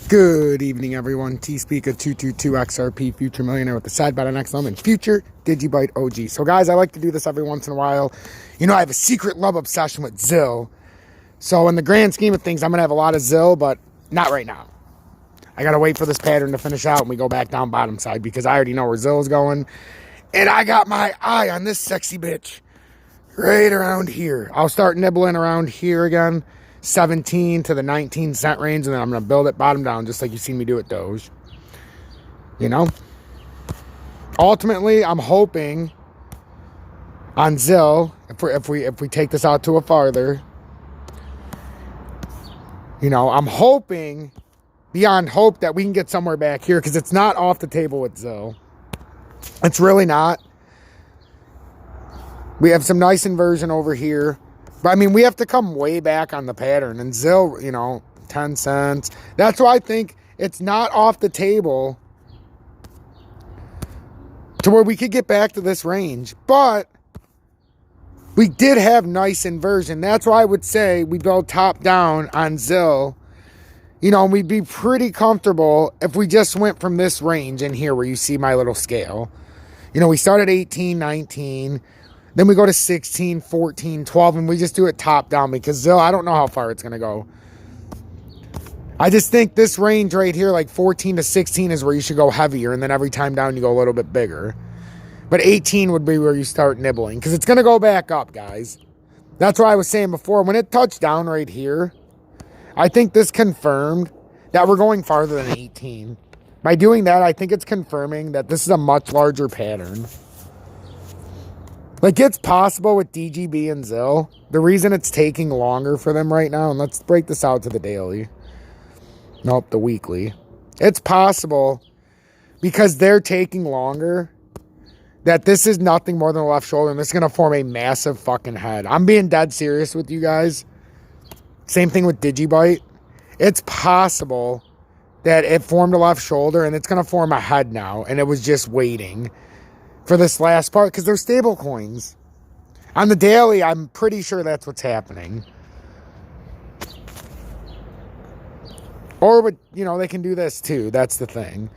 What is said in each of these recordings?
Good evening, everyone. T-Speaker 222 XRP Future Millionaire with the side bet on XM and Future Digibyte OG. So, guys, I like to do this every once in a while. You know, I have a secret love obsession with ZIL. So, in the grand scheme of things, I'm going to have a lot of ZIL, but not right now. I got to wait for this pattern to finish out and we go back down bottom side because I already know where ZIL is going. And I got my eye on this sexy bitch right around here. I'll start nibbling around here again. 17 to the 19 cent range, and then I'm going to build it bottom down just like you've seen me do at Doge. You know? Ultimately, I'm hoping on ZIL, if we take this out to a farther, you know, I'm hoping beyond hope that we can get somewhere back here because it's not off the table with ZIL. It's really not. We have some nice inversion over here. But, I mean, we have to come way back on the pattern. And ZIL, you know, 10 cents. That's why I think it's not off the table to where we could get back to this range. But we did have nice inversion. That's why I would say we build top down on ZIL. You know, we'd be pretty comfortable if we just went from this range in here where you see my little scale. You know, we start at 18, 19. Then we go to 16, 14, 12, and we just do it top down because ZIL, I don't know how far it's going to go. I just think this range right here, like 14 to 16 is where you should go heavier, and then every time down you go a little bit bigger. But 18 would be where you start nibbling because it's going to go back up, guys. That's what I was saying before. When it touched down right here, I think this confirmed that we're going farther than 18. By doing that, I think it's confirming that this is a much larger pattern. Like, it's possible with DGB and ZIL. The reason it's taking longer for them right now, and let's break this out to the daily. Nope, the weekly. It's possible because they're taking longer that this is nothing more than a left shoulder, and this is going to form a massive fucking head. I'm being dead serious with you guys. Same thing with Digibyte. It's possible that it formed a left shoulder, and it's going to form a head now, and it was just waiting for this last part, because they're stable coins. On the daily, I'm pretty sure that's what's happening. Or, you know, they can do this too. That's the thing.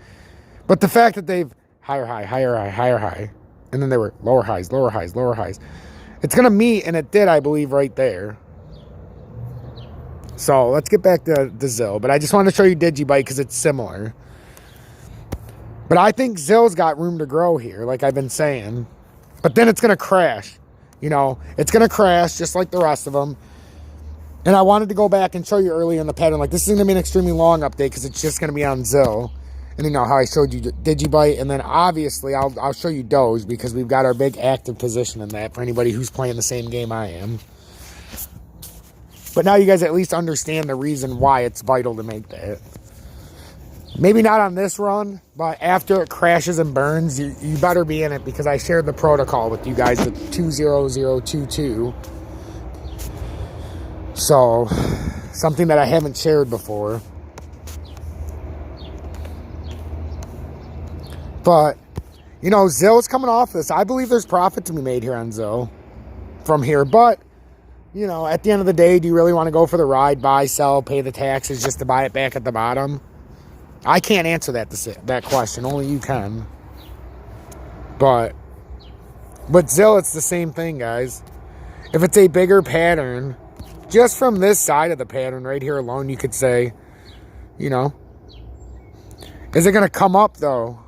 But the fact that they've higher high, higher high, higher high, and then they were lower highs, lower highs, lower highs. It's going to meet, and it did, I believe, right there. So, let's get back to the ZIL. But I just want to show you Digibyte because it's similar. But I think ZIL's got room to grow here, like I've been saying. But then it's going to crash. You know, it's going to crash just like the rest of them. And I wanted to go back and show you earlier in the pattern. Like, this is going to be an extremely long update because it's just going to be on ZIL. And, you know, how I showed you Digibyte. And then, obviously, I'll show you Doge because we've got our big active position in that for anybody who's playing the same game I am. But now you guys at least understand the reason why it's vital to make that. Maybe not on this run, but after it crashes and burns, you better be in it because I shared the protocol with you guys with 20022. So, something that I haven't shared before. But, you know, ZIL's coming off this. I believe there's profit to be made here on ZIL from here. But, you know, at the end of the day, do you really want to go for the ride, buy, sell, pay the taxes just to buy it back at the bottom? I can't answer that question. Only you can. But ZIL, it's the same thing, guys. If it's a bigger pattern, just from this side of the pattern right here alone, you could say, you know, is it going to come up, though?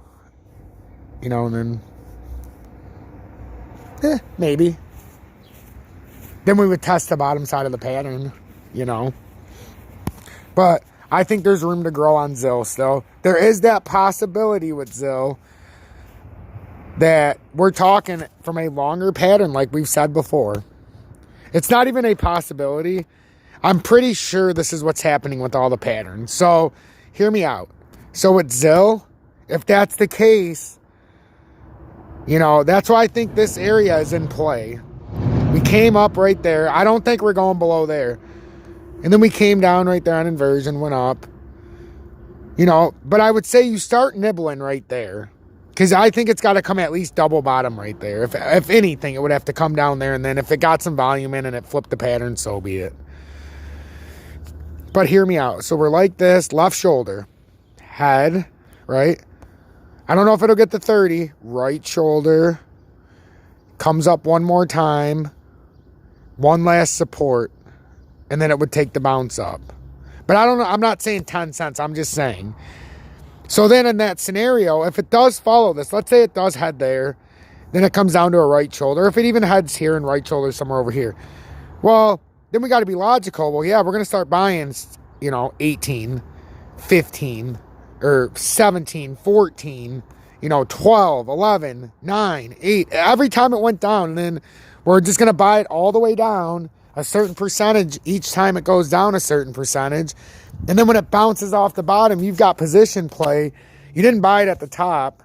You know, and then, maybe. Then we would test the bottom side of the pattern, you know. But I think there's room to grow on ZIL still. There is that possibility with ZIL that we're talking from a longer pattern like we've said before. It's not even a possibility. I'm pretty sure this is what's happening with all the patterns. So, hear me out. So, with ZIL, if that's the case, you know, that's why I think this area is in play. We came up right there. I don't think we're going below there. And then we came down right there on inversion, went up. You know, but I would say you start nibbling right there. Because I think it's got to come at least double bottom right there. If anything, it would have to come down there. And then if it got some volume in and it flipped the pattern, so be it. But hear me out. So we're like this, left shoulder. head, right? I don't know if it'll get to 30. Right shoulder. Comes up one more time. One last support. And then it would take the bounce up. But I don't know. I'm not saying 10 cents. I'm just saying. So then in that scenario, if it does follow this, let's say it does head there, then it comes down to a right shoulder. If it even heads here and right shoulder somewhere over here, well, then we got to be logical. Well, yeah, we're going to start buying, 18, 15, or 17, 14, 12, 11, 9, 8. Every time it went down, and then we're just going to buy it all the way down, a certain percentage each time it goes down a certain percentage. And then when it bounces off the bottom, you've got position play. You didn't buy it at the top,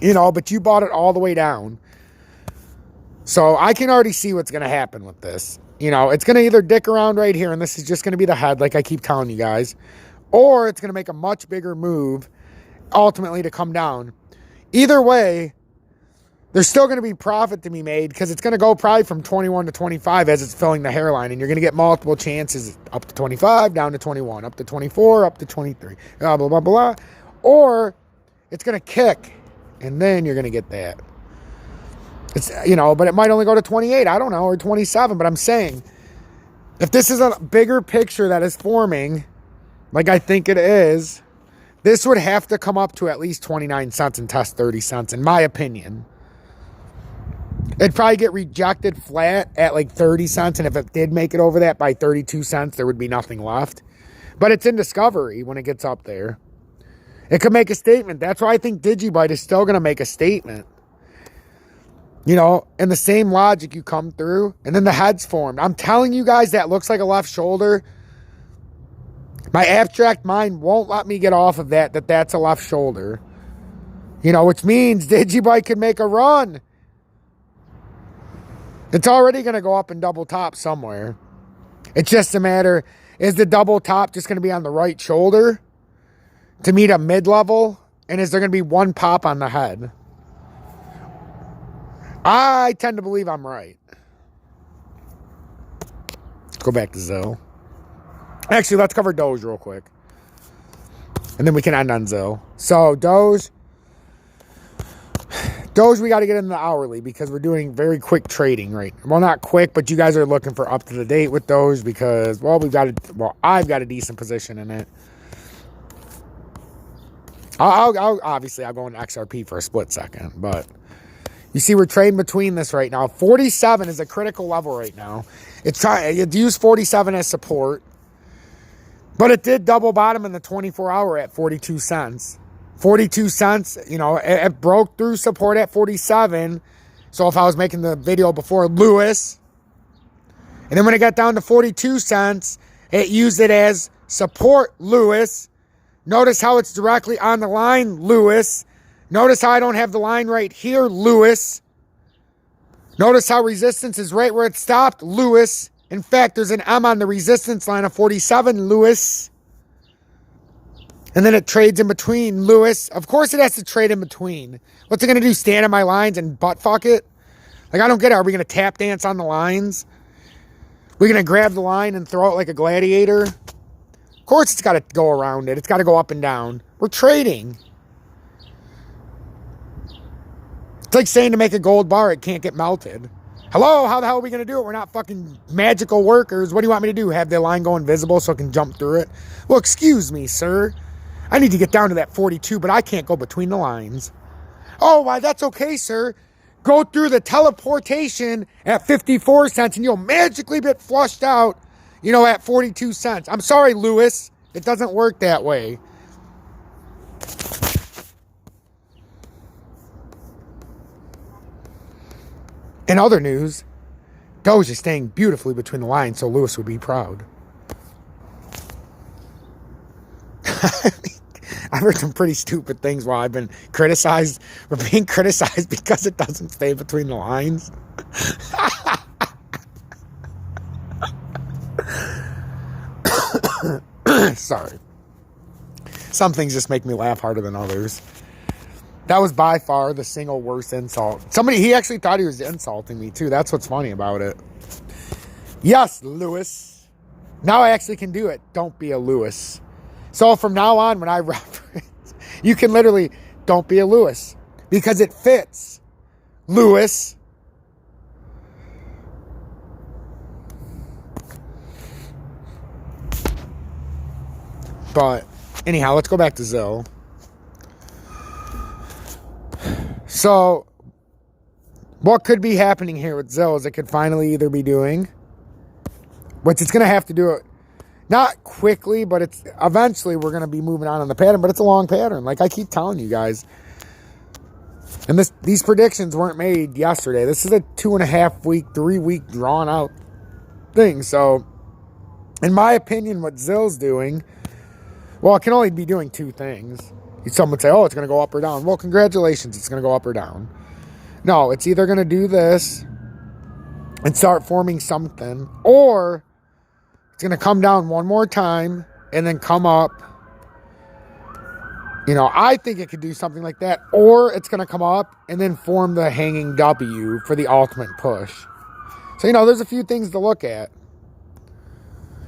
but you bought it all the way down. So I can already see what's going to happen with this. It's going to either dick around right here, and this is just going to be the head, like I keep telling you guys, or it's going to make a much bigger move, ultimately, to come down. Either way, there's still going to be profit to be made because it's going to go probably from 21 to 25 as it's filling the hairline, and you're going to get multiple chances up to 25, down to 21, up to 24, up to 23, blah, blah, blah, blah. Or it's going to kick, and then you're going to get that. It's, but it might only go to 28, I don't know, or 27, but I'm saying, if this is a bigger picture that is forming, like I think it is, this would have to come up to at least 29 cents and test 30 cents, in my opinion. It'd probably get rejected flat at like 30 cents, and if it did make it over that by 32 cents, there would be nothing left. But it's in discovery when it gets up there. It could make a statement. That's why I think DigiByte is still going to make a statement. In the same logic, you come through, and then the head's formed. I'm telling you guys, that looks like a left shoulder. My abstract mind won't let me get off of that's a left shoulder. Which means DigiByte could make a run. It's already going to go up and double top somewhere. It's just a matter, is the double top just going to be on the right shoulder to meet a mid-level? And is there going to be one pop on the head? I tend to believe I'm right. Let's go back to Zill. Actually, let's cover Doge real quick. And then we can end on Zill. So, Doge, we got to get into the hourly because we're doing very quick trading, right? Well, not quick, but you guys are looking for up to the date with Doge because, I've got a decent position in it. I'll go into XRP for a split second, but you see we're trading between this right now. 47 is a critical level right now. It used 47 as support, but it did double bottom in the 24-hour at 42 cents. 42 cents, it broke through support at 47. So if I was making the video before, Lewis. And then when it got down to 42 cents, it used it as support, Lewis. Notice how it's directly on the line, Lewis. Notice how I don't have the line right here, Lewis. Notice how resistance is right where it stopped, Lewis. In fact, there's an M on the resistance line of 47, Lewis. And then it trades in between, Lewis. Of course it has to trade in between. What's it going to do, stand on my lines and butt fuck it? Like, I don't get it. Are we going to tap dance on the lines? We're going to grab the line and throw it like a gladiator? Of course it's got to go around it. It's got to go up and down. We're trading. It's like saying to make a gold bar, it can't get melted. Hello, how the hell are we going to do it? We're not fucking magical workers. What do you want me to do? Have the line go invisible so I can jump through it? Well, excuse me, sir. I need to get down to that 42, but I can't go between the lines. Oh, why, that's okay, sir. Go through the teleportation at 54 cents and you'll magically get flushed out, at 42 cents. I'm sorry, Lewis. It doesn't work that way. In other news, Doge is staying beautifully between the lines, so Lewis would be proud. I've heard some pretty stupid things while I've been criticized for being criticized because it doesn't stay between the lines. Sorry. Some things just make me laugh harder than others. That was by far the single worst insult. He actually thought he was insulting me too. That's what's funny about it. Yes, Lewis. Now I actually can do it. Don't be a Lewis. So from now on, when I reference, you can literally, don't be a Lewis, because it fits. Lewis. But anyhow, let's go back to Zill. So what could be happening here with Zill is it could finally either be doing, which it's going to have to do it, not quickly, but it's eventually we're going to be moving on in the pattern, but it's a long pattern. Like I keep telling you guys. And these predictions weren't made yesterday. This is a 2.5 week, 3 week drawn out thing. So in my opinion, what Zill's doing, well, it can only be doing two things. Some would say, oh, it's going to go up or down. Well, congratulations, it's going to go up or down. No, it's either going to do this and start forming something, or it's going to come down one more time and then come up. You know, I think it could do something like that, or it's going to come up and then form the hanging W for the ultimate push. So, you know, there's a few things to look at.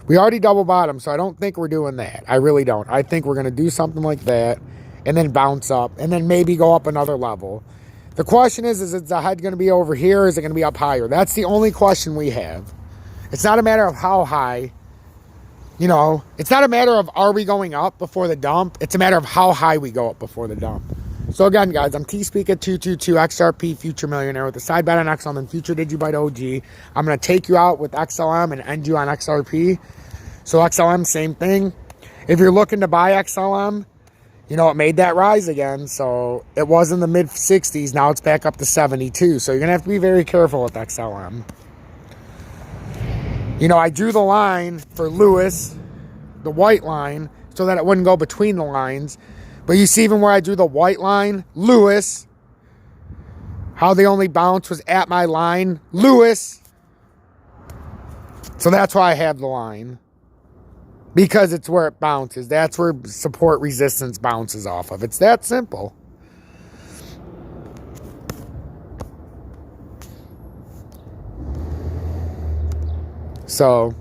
We already double bottom, so I don't think we're doing that. I really don't. I think we're going to do something like that and then bounce up and then maybe go up another level. The question is the head going to be over here or is it going to be up higher? That's the only question we have. It's not a matter of how high. You know, it's not a matter of are we going up before the dump. It's a matter of how high we go up before the dump. So again, guys, I'm T-Speak at 222 XRP Future Millionaire with a side bet on XLM and Future Digibite OG. I'm going to take you out with XLM and end you on XRP. So XLM, same thing. If you're looking to buy XLM, you know, it made that rise again. So it was in the mid 60s. Now it's back up to 72. So you're going to have to be very careful with XLM. You know, I drew the line for Lewis, the white line, so that it wouldn't go between the lines. But you see even where I drew the white line, Lewis, how the only bounce was at my line, Lewis. So that's why I have the line. Because it's where it bounces. That's where support resistance bounces off of. It's that simple. So,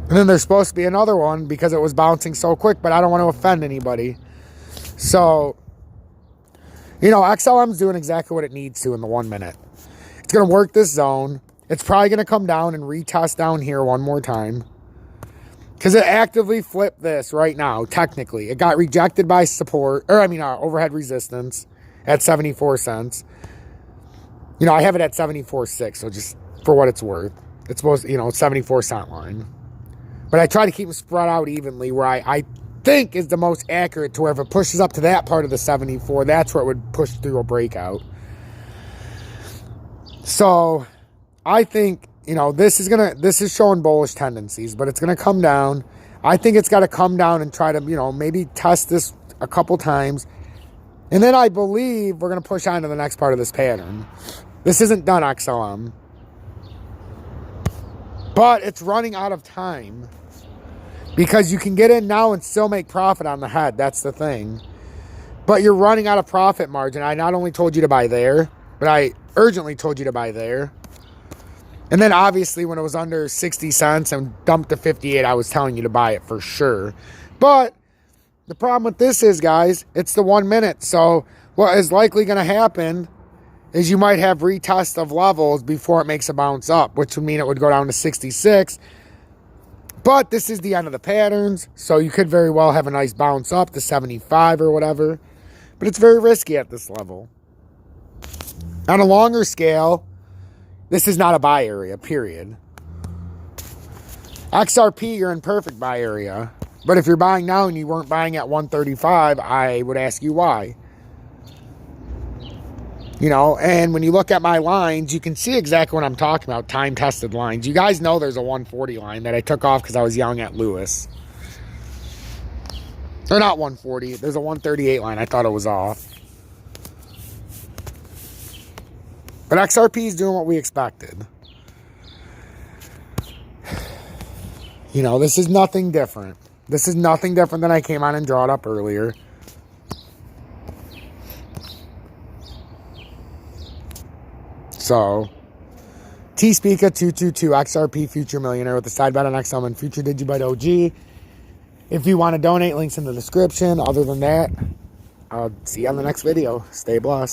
and then there's supposed to be another one because it was bouncing so quick, but I don't want to offend anybody. So, you know, XLM's doing exactly what it needs to in the 1 minute. It's going to work this zone. It's probably going to come down and retest down here one more time. Because it actively flipped this right now, technically. It got rejected by support, or overhead resistance at 74 cents. You know, I have it at 74.6, so just for what it's worth. It's supposed to, you know, 74-cent line. But I try to keep them spread out evenly where I think is the most accurate to where if it pushes up to that part of the 74, that's where it would push through a breakout. So I think, you know, this is showing bullish tendencies, but it's going to come down. I think it's got to come down and try to, you know, maybe test this a couple times. And then I believe we're going to push on to the next part of this pattern. This isn't done, XLM. But it's running out of time. Because you can get in now and still make profit on the head. That's the thing. But you're running out of profit margin. I not only told you to buy there, but I urgently told you to buy there. And then obviously when it was under 60 cents and dumped to 58, I was telling you to buy it for sure. But the problem with this is, guys, it's the 1 minute. So what is likely going to happen is you might have retest of levels before it makes a bounce up, which would mean it would go down to 66. But this is the end of the patterns, so you could very well have a nice bounce up to 75 or whatever. But it's very risky at this level. On a longer scale, this is not a buy area, period. XRP, you're in perfect buy area. But if you're buying now and you weren't buying at 135, I would ask you why. You know, and when you look at my lines, you can see exactly what I'm talking about, time-tested lines. You guys know there's a 140 line that I took off because I was young at Lewis. Or not 140, there's a 138 line. I thought it was off. But XRP is doing what we expected. You know, this is nothing different. This is nothing different than I came on and draw it up earlier. So, T-Speaker 222 XRP Future Millionaire with a side bet on XM and Future Digibite OG. If you want to donate, links in the description. Other than that, I'll see you on the next video. Stay blessed.